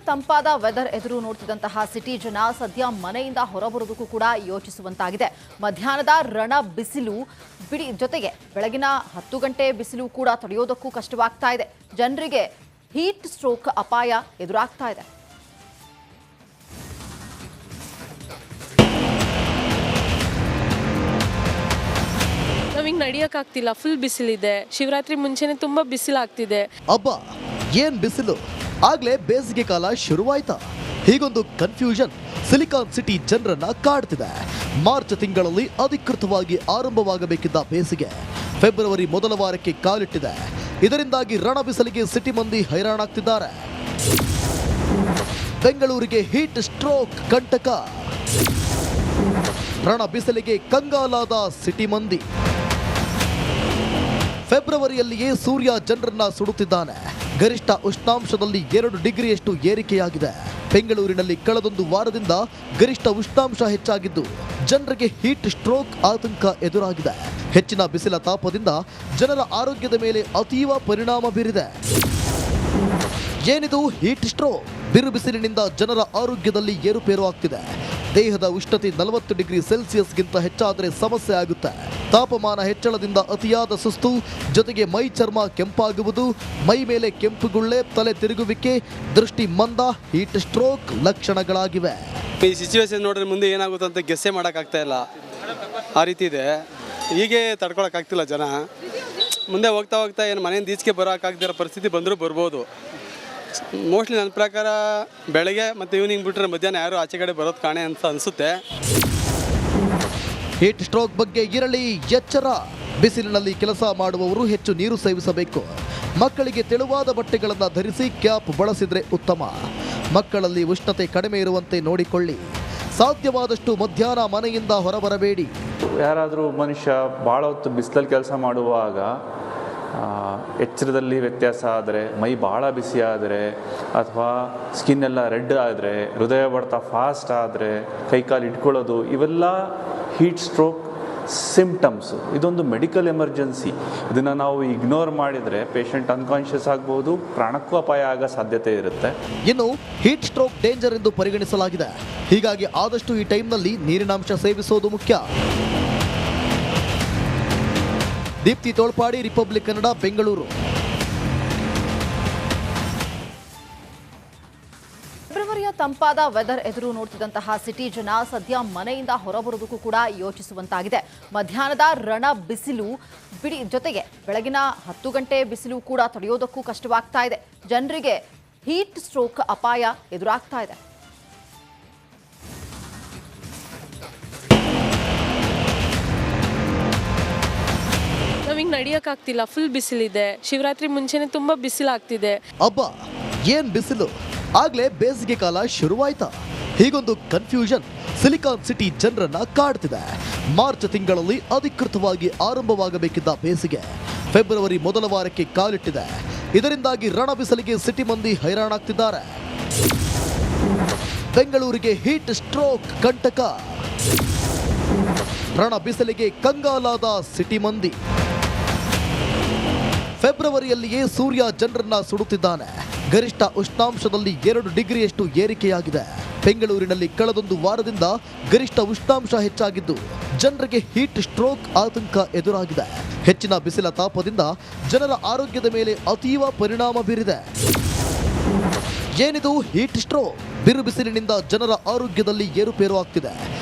ತಂಪಾದ ವೆದರ್ ಎದುರು ನೋಡ್ತಿದ್ದಂತಹ ಸಿಟಿ ಜನ ಸದ್ಯ ಮನೆಯಿಂದ ಹೊರಬರೋದಕ್ಕೂ ಕೂಡ ಯೋಚಿಸುವಂತಾಗಿದೆ. ಮಧ್ಯಾಹ್ನದ ರಣ ಬಿಸಿಲು ಬಿಡಿ ಜೊತೆಗೆ ಬೆಳಗಿನ 10 ಗಂಟೆ ಬಿಸಿಲು ಕೂಡ ತಡೆಯೋದಕ್ಕೂ ಕಷ್ಟವಾಗ್ತಾ ಇದೆ. ಜನರಿಗೆ ಹೀಟ್ ಸ್ಟ್ರೋಕ್ ಅಪಾಯ ಎದುರಾಗ್ತಾ ಇದೆ. ನಾವಿಂಗ್ ನಡೆಯಕ್ಕಾಗ್ತಿಲ್ಲ, ಫುಲ್ ಬಿಸಿಲಿದೆ. ಶಿವರಾತ್ರಿ ಮುಂಚೆನೆ ತುಂಬಾ ಬಿಸಿಲಾಗ್ತಿದೆ. ಅಬ್ಬಾ ಏನ್ ಬಿಸಿಲು, ಆಗ್ಲೇ ಬೇಸಿಗೆ ಕಾಲ ಶುರುವಾಯ್ತಾ? ಹೀಗೊಂದು ಕನ್ಫ್ಯೂಷನ್ ಸಿಲಿಕಾನ್ ಸಿಟಿ ಜನರನ್ನ ಕಾಡ್ತಿದೆ. ಮಾರ್ಚ್ ತಿಂಗಳಲ್ಲಿ ಅಧಿಕೃತವಾಗಿ ಆರಂಭವಾಗಬೇಕಿದ್ದ ಬೇಸಿಗೆ ಫೆಬ್ರವರಿ ಮೊದಲ ವಾರಕ್ಕೆ ಕಾಲಿಟ್ಟಿದೆ. ಇದರಿಂದಾಗಿ ರಣ ಬಿಸಿಲಿಗೆ ಸಿಟಿ ಮಂದಿ ಹೈರಾಣಾಗ್ತಿದ್ದಾರೆ. ಬೆಂಗಳೂರಿಗೆ ಹೀಟ್ ಸ್ಟ್ರೋಕ್ ಕಂಟಕ, ರಣ ಬಿಸಿಲಿಗೆ ಕಂಗಾಲಾದ ಸಿಟಿ ಮಂದಿ. ಫೆಬ್ರವರಿಯಲ್ಲಿಯೇ ಸೂರ್ಯ ಜನರನ್ನ ಸುಡುತ್ತಿದ್ದಾನೆ. ಗರಿಷ್ಠ ಉಷ್ಣಾಂಶದಲ್ಲಿ 2 ಡಿಗ್ರಿಯಷ್ಟು ಏರಿಕೆಯಾಗಿದೆ. ಬೆಂಗಳೂರಿನಲ್ಲಿ ಕಳೆದೊಂದು ವಾರದಿಂದ ಗರಿಷ್ಠ ಉಷ್ಣಾಂಶ ಹೆಚ್ಚಾಗಿದ್ದು ಜನರಿಗೆ ಹೀಟ್ ಸ್ಟ್ರೋಕ್ ಆತಂಕ ಎದುರಾಗಿದೆ. ಹೆಚ್ಚಿನ ಬಿಸಿಲ ತಾಪದಿಂದ ಜನರ ಆರೋಗ್ಯದ ಮೇಲೆ ಅತೀವ ಪರಿಣಾಮ ಬೀರಿದೆ. ಏನಿದು ಹೀಟ್ ಸ್ಟ್ರೋಕ್? ಬಿರು ಬಿಸಿಲಿನಿಂದ ಜನರ ಆರೋಗ್ಯದಲ್ಲಿ ಏರುಪೇರು ಆಗ್ತಿದೆ. ದೇಹದ ಉಷ್ಣತೆ 40 ಡಿಗ್ರಿ ಸೆಲ್ಸಿಯಸ್ಗಿಂತ ಹೆಚ್ಚಾದರೆ ಸಮಸ್ಯೆ ಆಗುತ್ತೆ. ತಾಪಮಾನ ಹೆಚ್ಚಳದಿಂದ ಅತಿಯಾದ ಸುಸ್ತು, ಜೊತೆಗೆ ಮೈ ಚರ್ಮ ಕೆಂಪಾಗುವುದು, ಮೈ ಮೇಲೆ ಕೆಂಪುಗುಳ್ಳೆ, ತಲೆ ತಿರುಗುವಿಕೆ, ದೃಷ್ಟಿ ಮಂದ ಹೀಟ್ ಸ್ಟ್ರೋಕ್ ಲಕ್ಷಣಗಳಾಗಿವೆ. ಈ ಸಿಚುವೇಶನ್ ನೋಡಿದ್ರೆ ಮುಂದೆ ಏನಾಗುತ್ತೆ ಅಂತ ಗೆಸ್ಸೇ ಮಾಡೋಕ್ಕಾಗ್ತಾ ಇಲ್ಲ. ಆ ರೀತಿ ಇದೆ. ಹೀಗೆ ತಡ್ಕೊಳಕ್ಕಾಗ್ತಿಲ್ಲ ಜನ. ಮುಂದೆ ಹೋಗ್ತಾ ಹೋಗ್ತಾ ಏನು ಮನೆಯಿಂದ ಈಚೆಗೆ ಬರೋಕ್ಕಾಗ್ದಿರೋ ಪರಿಸ್ಥಿತಿ ಬಂದರೂ ಬರ್ಬೋದು. ಮೋಸ್ಟ್ಲಿ ನನ್ನ ಪ್ರಕಾರ ಬೆಳಗ್ಗೆ ಮತ್ತು ಈವ್ನಿಂಗ್ ಬಿಟ್ಟರೆ ಮಧ್ಯಾಹ್ನ ಯಾರು ಆಚೆ ಕಡೆ ಬರೋದು ಕಾಣೆ ಅಂತ ಅನಿಸುತ್ತೆ. ಹೀಟ್ ಸ್ಟ್ರೋಕ್ ಬಗ್ಗೆ ಇರಲಿ ಎಚ್ಚರ. ಬಿಸಿಲಿನಲ್ಲಿ ಕೆಲಸ ಮಾಡುವವರು ಹೆಚ್ಚು ನೀರು ಸೇವಿಸಬೇಕು. ಮಕ್ಕಳಿಗೆ ತೆಳುವಾದ ಬಟ್ಟೆಗಳನ್ನು ಧರಿಸಿ ಕ್ಯಾಪ್ ಬಳಸಿದರೆ ಉತ್ತಮ. ಮಕ್ಕಳಲ್ಲಿ ಉಷ್ಣತೆ ಕಡಿಮೆ ಇರುವಂತೆ ನೋಡಿಕೊಳ್ಳಿ. ಸಾಧ್ಯವಾದಷ್ಟು ಮಧ್ಯಾಹ್ನ ಮನೆಯಿಂದ ಹೊರಬರಬೇಡಿ. ಯಾರಾದರೂ ಮನುಷ್ಯ ಭಾಳ ಹೊತ್ತು ಬಿಸಿಲಲ್ಲಿ ಕೆಲಸ ಮಾಡುವಾಗ ಎಚ್ಚರದಲ್ಲಿ ವ್ಯತ್ಯಾಸ ಆದರೆ, ಮೈ ಭಾಳ ಬಿಸಿ ಆದರೆ, ಅಥವಾ ಸ್ಕಿನ್ ಎಲ್ಲ ರೆಡ್ ಆದರೆ, ಹೃದಯ ಬಡ್ತ ಫಾಸ್ಟ್ ಆದರೆ, ಕೈಕಾಲು ಇಟ್ಕೊಳ್ಳೋದು, ಇವೆಲ್ಲ ಹೀಟ್ ಸ್ಟ್ರೋಕ್ ಸಿಂಪ್ಟಮ್ಸು. ಇದೊಂದು ಮೆಡಿಕಲ್ ಎಮರ್ಜೆನ್ಸಿ. ಇದನ್ನು ನಾವು ಇಗ್ನೋರ್ ಮಾಡಿದರೆ ಪೇಷಂಟ್ ಅನ್ಕಾನ್ಷಿಯಸ್ ಆಗ್ಬೋದು, ಪ್ರಾಣಕ್ಕೂ ಅಪಾಯ ಆಗೋ ಸಾಧ್ಯತೆ ಇರುತ್ತೆ. ಇನ್ನು ಹೀಟ್ ಸ್ಟ್ರೋಕ್ ಡೇಂಜರ್ ಎಂದು ಪರಿಗಣಿಸಲಾಗಿದೆ. ಹೀಗಾಗಿ ಆದಷ್ಟು ಈ ಟೈಮ್ನಲ್ಲಿ ನೀರಿನಾಂಶ ಸೇವಿಸೋದು ಮುಖ್ಯ. ದೀಪ್ತಿ ತೋಳ್ಪಾಡಿ, ರಿಪಬ್ಲಿಕ್ ಕನ್ನಡ, ಬೆಂಗಳೂರು. ಫೆಬ್ರವರಿಯ ತಂಪಾದ ವೆದರ್ ಎದುರು ನೋಡ್ತಿದ್ದಂತಹ ಸಿಟಿ ಜನ ಸದ್ಯ ಮನೆಯಿಂದ ಹೊರಬರೋದಕ್ಕೂ ಕೂಡ ಯೋಚಿಸುವಂತಾಗಿದೆ. ಮಧ್ಯಾಹ್ನದ ರಣ ಬಿಸಿಲು ಬಿಡಿ ಜೊತೆಗೆ ಬೆಳಗಿನ 10 ಗಂಟೆ ಬಿಸಿಲು ಕೂಡ ತಡೆಯೋದಕ್ಕೂ ಕಷ್ಟವಾಗ್ತಾ ಇದೆ. ಜನರಿಗೆ ಹೀಟ್ ಸ್ಟ್ರೋಕ್ ಅಪಾಯ ಎದುರಾಗ್ತಾ ಇದೆ. ನಾವಿಂಗ್ ನಡೆಯಕ್ಕಾಗ್ತಿಲ್ಲ, ಫುಲ್ ಬಿಸಿಲಿದೆ. ಶಿವರಾತ್ರಿ ಮುಂಚೆನೆ ತುಂಬಾ ಬಿಸಿಲಾಗ್ತಿದೆ. ಅಬ್ಬಾ ಏನ್ ಬಿಸಿಲು, ಆಗ್ಲೇ ಬೇಸಿಗೆ ಕಾಲ ಶುರುವಾಯ್ತಾ? ಹೀಗೊಂದು ಕನ್ಫ್ಯೂಷನ್ ಸಿಲಿಕಾನ್ ಸಿಟಿ ಜನರನ್ನ ಕಾಡ್ತಿದೆ. ಮಾರ್ಚ್ ತಿಂಗಳಲ್ಲಿ ಅಧಿಕೃತವಾಗಿ ಆರಂಭವಾಗಬೇಕಿದ್ದ ಬೇಸಿಗೆ ಫೆಬ್ರವರಿ ಮೊದಲ ವಾರಕ್ಕೆ ಕಾಲಿಟ್ಟಿದೆ. ಇದರಿಂದಾಗಿ ರಣ ಬಿಸಿಲಿಗೆ ಸಿಟಿ ಮಂದಿ ಹೈರಾಣಾಗ್ತಿದ್ದಾರೆ. ಬೆಂಗಳೂರಿಗೆ ಹೀಟ್ ಸ್ಟ್ರೋಕ್ ಕಂಟಕ, ರಣ ಬಿಸಿಲಿಗೆ ಕಂಗಾಲಾದ ಸಿಟಿ ಮಂದಿ. ಫೆಬ್ರವರಿಯಲ್ಲಿಯೇ ಸೂರ್ಯ ಜನರನ್ನ ಸುಡುತ್ತಿದ್ದಾನೆ. ಗರಿಷ್ಠ ಉಷ್ಣಾಂಶದಲ್ಲಿ 2 ಡಿಗ್ರಿಯಷ್ಟು ಏರಿಕೆಯಾಗಿದೆ. ಬೆಂಗಳೂರಿನಲ್ಲಿ ಕಳೆದೊಂದು ವಾರದಿಂದ ಗರಿಷ್ಠ ಉಷ್ಣಾಂಶ ಹೆಚ್ಚಾಗಿದ್ದು ಜನರಿಗೆ ಹೀಟ್ ಸ್ಟ್ರೋಕ್ ಆತಂಕ ಎದುರಾಗಿದೆ. ಹೆಚ್ಚಿನ ಬಿಸಿಲ ತಾಪದಿಂದ ಜನರ ಆರೋಗ್ಯದ ಮೇಲೆ ಅತೀವ ಪರಿಣಾಮ ಬೀರಿದೆ. ಏನಿದು ಹೀಟ್ ಸ್ಟ್ರೋಕ್? ಬಿರು ಬಿಸಿಲಿನಿಂದ ಜನರ ಆರೋಗ್ಯದಲ್ಲಿ ಏರುಪೇರು ಆಗ್ತಿದೆ.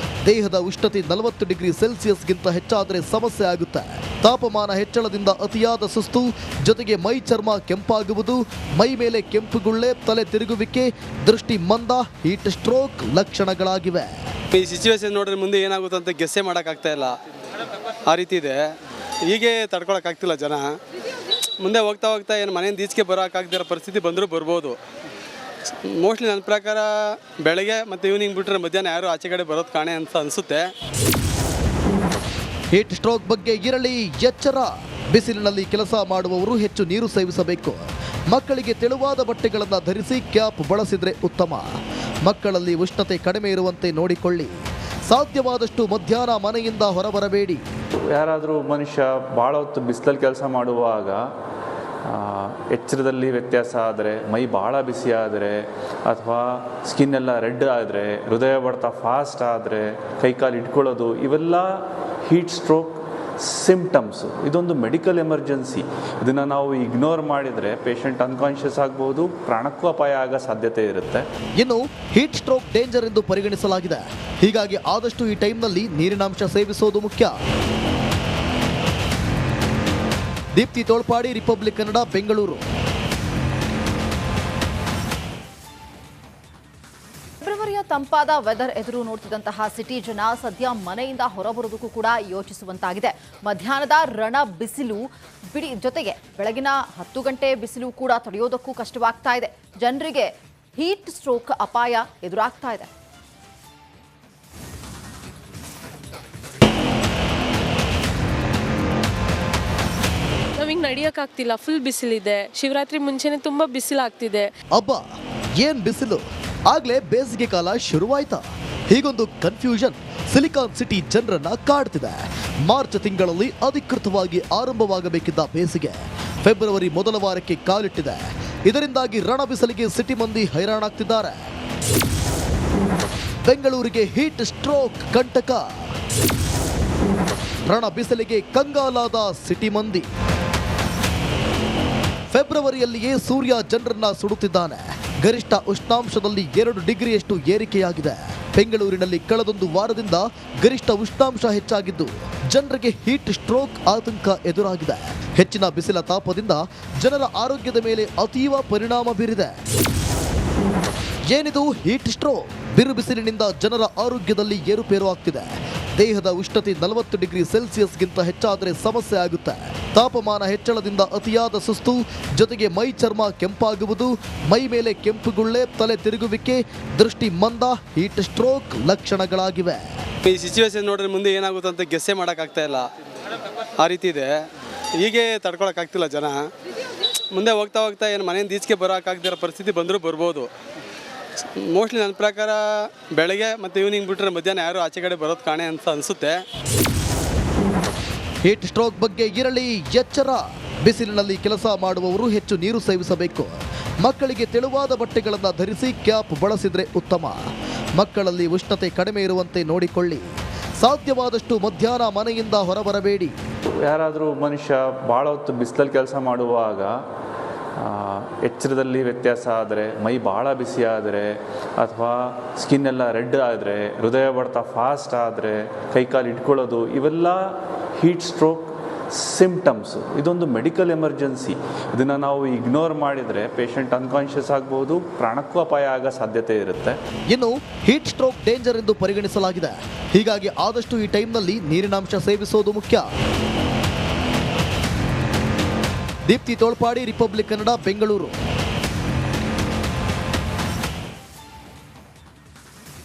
ದೇಹದ ಉಷ್ಣತೆ 40 ಡಿಗ್ರಿ ಸೆಲ್ಸಿಯಸ್ಗಿಂತ ಹೆಚ್ಚಾದರೆ ಸಮಸ್ಯೆ ಆಗುತ್ತೆ. ತಾಪಮಾನ ಹೆಚ್ಚಳದಿಂದ ಅತಿಯಾದ ಸುಸ್ತು, ಜೊತೆಗೆ ಮೈ ಚರ್ಮ ಕೆಂಪಾಗುವುದು, ಮೈ ಮೇಲೆ ಕೆಂಪುಗುಳ್ಳೆ, ತಲೆ ತಿರುಗುವಿಕೆ, ದೃಷ್ಟಿ ಮಂದ ಹೀಟ್ ಸ್ಟ್ರೋಕ್ ಲಕ್ಷಣಗಳಾಗಿವೆ. ಈ ಸಿಚುವೇಶನ್ ನೋಡಿದ್ರೆ ಮುಂದೆ ಏನಾಗುತ್ತೆ ಅಂತ ಗೆಸ್ಸೇ ಮಾಡೋಕ್ಕಾಗ್ತಾ ಇಲ್ಲ. ಆ ರೀತಿ ಇದೆ. ಹೀಗೆ ತಡ್ಕೊಳಕ್ಕಾಗ್ತಿಲ್ಲ ಜನ. ಮುಂದೆ ಹೋಗ್ತಾ ಹೋಗ್ತಾ ಏನು ಮನೆಯಿಂದ ಈಚೆಗೆ ಬರೋಕ್ಕಾಗ್ದಿರೋ ಪರಿಸ್ಥಿತಿ ಬಂದರೂ ಬರ್ಬೋದು. ಮೋಸ್ಟ್ಲಿ ನನ್ನ ಪ್ರಕಾರ ಬೆಳಗ್ಗೆ ಮತ್ತು ಈವ್ನಿಂಗ್ ಬಿಟ್ಟರೆ ಮಧ್ಯಾಹ್ನ ಯಾರು ಆಚೆ ಕಡೆ ಬರೋದು ಕಾಣೆ ಅಂತ ಅನಿಸುತ್ತೆ. ಹೀಟ್ ಸ್ಟ್ರೋಕ್ ಬಗ್ಗೆ ಇರಲಿ ಎಚ್ಚರ. ಬಿಸಿಲಿನಲ್ಲಿ ಕೆಲಸ ಮಾಡುವವರು ಹೆಚ್ಚು ನೀರು ಸೇವಿಸಬೇಕು. ಮಕ್ಕಳಿಗೆ ತೆಳುವಾದ ಬಟ್ಟೆಗಳನ್ನು ಧರಿಸಿ ಕ್ಯಾಪ್ ಬಳಸಿದರೆ ಉತ್ತಮ. ಮಕ್ಕಳಲ್ಲಿ ಉಷ್ಣತೆ ಕಡಿಮೆ ಇರುವಂತೆ ನೋಡಿಕೊಳ್ಳಿ. ಸಾಧ್ಯವಾದಷ್ಟು ಮಧ್ಯಾಹ್ನ ಮನೆಯಿಂದ ಹೊರಬರಬೇಡಿ. ಯಾರಾದರೂ ಮನುಷ್ಯ ಭಾಳ ಹೊತ್ತು ಬಿಸಿಲಲ್ಲಿ ಕೆಲಸ ಮಾಡುವಾಗ ಎಚ್ಚರದಲ್ಲಿ ವ್ಯತ್ಯಾಸ ಆದರೆ, ಮೈ ಭಾಳ ಬಿಸಿ ಆದರೆ, ಅಥವಾ ಸ್ಕಿನ್ ಎಲ್ಲ ರೆಡ್ ಆದರೆ, ಹೃದಯ ಬಡ್ತ ಫಾಸ್ಟ್ ಆದರೆ, ಕೈಕಾಲು ಇಟ್ಕೊಳ್ಳೋದು, ಇವೆಲ್ಲ ಹೀಟ್ ಸ್ಟ್ರೋಕ್ ಸಿಂಪ್ಟಮ್ಸು. ಇದೊಂದು ಮೆಡಿಕಲ್ ಎಮರ್ಜೆನ್ಸಿ. ಇದನ್ನು ನಾವು ಇಗ್ನೋರ್ ಮಾಡಿದರೆ ಪೇಷಂಟ್ ಅನ್ಕಾನ್ಷಿಯಸ್ ಆಗ್ಬೋದು, ಪ್ರಾಣಕ್ಕೂ ಅಪಾಯ ಆಗೋ ಸಾಧ್ಯತೆ ಇರುತ್ತೆ. ಇನ್ನು ಹೀಟ್ ಸ್ಟ್ರೋಕ್ ಡೇಂಜರ್ ಎಂದು ಪರಿಗಣಿಸಲಾಗಿದೆ. ಹೀಗಾಗಿ ಆದಷ್ಟು ಈ ಟೈಮ್ನಲ್ಲಿ ನೀರಿನಾಂಶ ಸೇವಿಸೋದು ಮುಖ್ಯ. ದೀಪ್ತಿ ತೋಳ್ಪಾಡಿ, ರಿಪಬ್ಲಿಕ್ ಕನ್ನಡ, ಬೆಂಗಳೂರು. ಫೆಬ್ರವರಿಯ ತಂಪಾದ ವೆದರ್ ಎದುರು ನೋಡ್ತಿದ್ದಂತಹ ಸಿಟಿ ಜನ ಸದ್ಯ ಮನೆಯಿಂದ ಹೊರಬರೋದಕ್ಕೂ ಕೂಡ ಯೋಚಿಸುವಂತಾಗಿದೆ. ಮಧ್ಯಾಹ್ನದ ರಣ ಬಿಸಿಲು ಜೊತೆಗೆ ಬೆಳಗಿನ 10 ಗಂಟೆ ಬಿಸಿಲು ಕೂಡ ತಡೆಯೋದಕ್ಕೂ ಕಷ್ಟವಾಗ್ತಾ ಇದೆ. ಜನರಿಗೆ ಹೀಟ್ ಸ್ಟ್ರೋಕ್ ಅಪಾಯ ಎದುರಾಗ್ತಾ ಇದೆ. ನಮಗೆ ನಡಿಯೋಕ್ಕಾಗ್ತಿಲ್ಲ, ಫುಲ್ ಬಿಸಿಲಿದೆ. ಶಿವರಾತ್ರಿ ಮುಂಚೆನೆ ತುಂಬಾ ಬಿಸಿಲಾಗ್ತಿದೆ. ಅಬ್ಬಾ, ಏನ್ ಬಿಸಿಲು! ಆಗ್ಲೇ ಬೇಸಿಗೆ ಕಾಲ ಶುರುವಾಯ್ತಾ? ಹೀಗೊಂದು ಕನ್ಫ್ಯೂಷನ್ ಸಿಲಿಕಾನ್ ಸಿಟಿ ಜನರನ್ನ ಕಾಡ್ತಿದೆ. ಮಾರ್ಚ್ ತಿಂಗಳಲ್ಲಿ ಅಧಿಕೃತವಾಗಿ ಆರಂಭವಾಗಬೇಕಿದ್ದ ಬೇಸಿಗೆ ಫೆಬ್ರವರಿ ಮೊದಲ ವಾರಕ್ಕೆ ಕಾಲಿಟ್ಟಿದೆ. ಇದರಿಂದಾಗಿ ರಣ ಬಿಸಿಲಿಗೆ ಸಿಟಿ ಮಂದಿ ಹೈರಾಣಾಗ್ತಿದ್ದಾರೆ. ಬೆಂಗಳೂರಿಗೆ ಹೀಟ್ ಸ್ಟ್ರೋಕ್ ಕಂಟಕ. ರಣ ಬಿಸಿಲಿಗೆ ಕಂಗಾಲಾದ ಸಿಟಿ ಮಂದಿ. ಫೆಬ್ರವರಿಯಲ್ಲಿಯೇ ಸೂರ್ಯ ಜನರನ್ನ ಸುಡುತ್ತಿದ್ದಾನೆ. ಗರಿಷ್ಠ ಉಷ್ಣಾಂಶದಲ್ಲಿ 2 ಡಿಗ್ರಿಯಷ್ಟು ಏರಿಕೆಯಾಗಿದೆ. ಬೆಂಗಳೂರಿನಲ್ಲಿ ಕಳೆದೊಂದು ವಾರದಿಂದ ಗರಿಷ್ಠ ಉಷ್ಣಾಂಶ ಹೆಚ್ಚಾಗಿದ್ದು ಜನರಿಗೆ ಹೀಟ್ ಸ್ಟ್ರೋಕ್ ಆತಂಕ ಎದುರಾಗಿದೆ. ಹೆಚ್ಚಿನ ಬಿಸಿಲ ತಾಪದಿಂದ ಜನರ ಆರೋಗ್ಯದ ಮೇಲೆ ಅತೀವ ಪರಿಣಾಮ ಬೀರಿದೆ. ಏನಿದು ಹೀಟ್ ಸ್ಟ್ರೋಕ್? ಬಿರು ಬಿಸಿಲಿನಿಂದ ಜನರ ಆರೋಗ್ಯದಲ್ಲಿ ಏರುಪೇರು ಆಗ್ತಿದೆ. ದೇಹದ ಉಷ್ಣತೆ 40 ಡಿಗ್ರಿ ಸೆಲ್ಸಿಯಸ್ಗಿಂತ ಹೆಚ್ಚಾದರೆ ಸಮಸ್ಯೆ ಆಗುತ್ತೆ. ತಾಪಮಾನ ಹೆಚ್ಚಳದಿಂದ ಅತಿಯಾದ ಸುಸ್ತು, ಜೊತೆಗೆ ಮೈ ಚರ್ಮ ಕೆಂಪಾಗುವುದು, ಮೈ ಮೇಲೆ ಕೆಂಪುಗುಳ್ಳೆ, ತಲೆ ತಿರುಗುವಿಕೆ, ದೃಷ್ಟಿ ಮಂದ ಹೀಟ್ ಸ್ಟ್ರೋಕ್ ಲಕ್ಷಣಗಳಾಗಿವೆ. ಈ ಸಿಚುವೇಶನ್ ನೋಡಿದ್ರೆ ಮುಂದೆ ಏನಾಗುತ್ತೆ ಅಂತ ಗೆಸ್ಸೇ ಮಾಡೋಕ್ಕಾಗ್ತಾ ಇಲ್ಲ. ಆ ರೀತಿ ಇದೆ. ಹೀಗೆ ತಡ್ಕೊಳಕ್ಕಾಗ್ತಿಲ್ಲ ಜನ. ಮುಂದೆ ಹೋಗ್ತಾ ಹೋಗ್ತಾ ಏನು ಮನೆಯಿಂದ ಈಚೆಗೆ ಬರೋಕ್ಕಾಗ್ದಿರೋ ಪರಿಸ್ಥಿತಿ ಬಂದರೂ ಬರ್ಬೋದು. ಮೋಸ್ಟ್ಲಿ ನನ್ನ ಪ್ರಕಾರ ಬೆಳಗ್ಗೆ ಮತ್ತು ಈವ್ನಿಂಗ್ ಬಿಟ್ಟರೆ ಮಧ್ಯಾಹ್ನ ಯಾರು ಆಚೆ ಕಡೆ ಬರೋದು ಕಾಣೆ ಅಂತ ಅನಿಸುತ್ತೆ. ಹೀಟ್ ಸ್ಟ್ರೋಕ್ ಬಗ್ಗೆ ಇರಲಿ ಎಚ್ಚರ. ಬಿಸಿಲಿನಲ್ಲಿ ಕೆಲಸ ಮಾಡುವವರು ಹೆಚ್ಚು ನೀರು ಸೇವಿಸಬೇಕು. ಮಕ್ಕಳಿಗೆ ತೆಳುವಾದ ಬಟ್ಟೆಗಳನ್ನು ಧರಿಸಿ ಕ್ಯಾಪ್ ಬಳಸಿದರೆ ಉತ್ತಮ. ಮಕ್ಕಳಲ್ಲಿ ಉಷ್ಣತೆ ಕಡಿಮೆ ಇರುವಂತೆ ನೋಡಿಕೊಳ್ಳಿ. ಸಾಧ್ಯವಾದಷ್ಟು ಮಧ್ಯಾಹ್ನ ಮನೆಯಿಂದ ಹೊರಬರಬೇಡಿ. ಯಾರಾದರೂ ಮನುಷ್ಯ ಭಾಳ ಹೊತ್ತು ಬಿಸಿಲಲ್ಲಿ ಕೆಲಸ ಮಾಡುವಾಗ ಎಚ್ಚರದಲ್ಲಿ ವ್ಯತ್ಯಾಸ ಆದರೆ, ಮೈ ಭಾಳ ಬಿಸಿ ಆದರೆ, ಅಥವಾ ಸ್ಕಿನ್ ಎಲ್ಲ ರೆಡ್ ಆದರೆ, ಹೃದಯ ಬಡ್ತ ಫಾಸ್ಟ್ ಆದರೆ, ಕೈಕಾಲು ಇಟ್ಕೊಳ್ಳೋದು, ಇವೆಲ್ಲ ಹೀಟ್ ಸ್ಟ್ರೋಕ್ ಸಿಂಪ್ಟಮ್ಸು. ಇದೊಂದು ಮೆಡಿಕಲ್ ಎಮರ್ಜೆನ್ಸಿ. ಇದನ್ನು ನಾವು ಇಗ್ನೋರ್ ಮಾಡಿದರೆ ಪೇಷಂಟ್ ಅನ್ಕಾನ್ಷಿಯಸ್ ಆಗ್ಬೋದು, ಪ್ರಾಣಕ್ಕೂ ಅಪಾಯ ಆಗೋ ಸಾಧ್ಯತೆ ಇರುತ್ತೆ. ಇನ್ನು ಹೀಟ್ ಸ್ಟ್ರೋಕ್ ಡೇಂಜರ್ ಎಂದು ಪರಿಗಣಿಸಲಾಗಿದೆ. ಹೀಗಾಗಿ ಆದಷ್ಟು ಈ ಟೈಮ್ನಲ್ಲಿ ನೀರಿನಾಂಶ ಸೇವಿಸೋದು ಮುಖ್ಯ. ದೀಪ್ತಿ ತೋಳ್ಪಾಡಿ, ರಿಪಬ್ಲಿಕ್ ಕನ್ನಡ, ಬೆಂಗಳೂರು.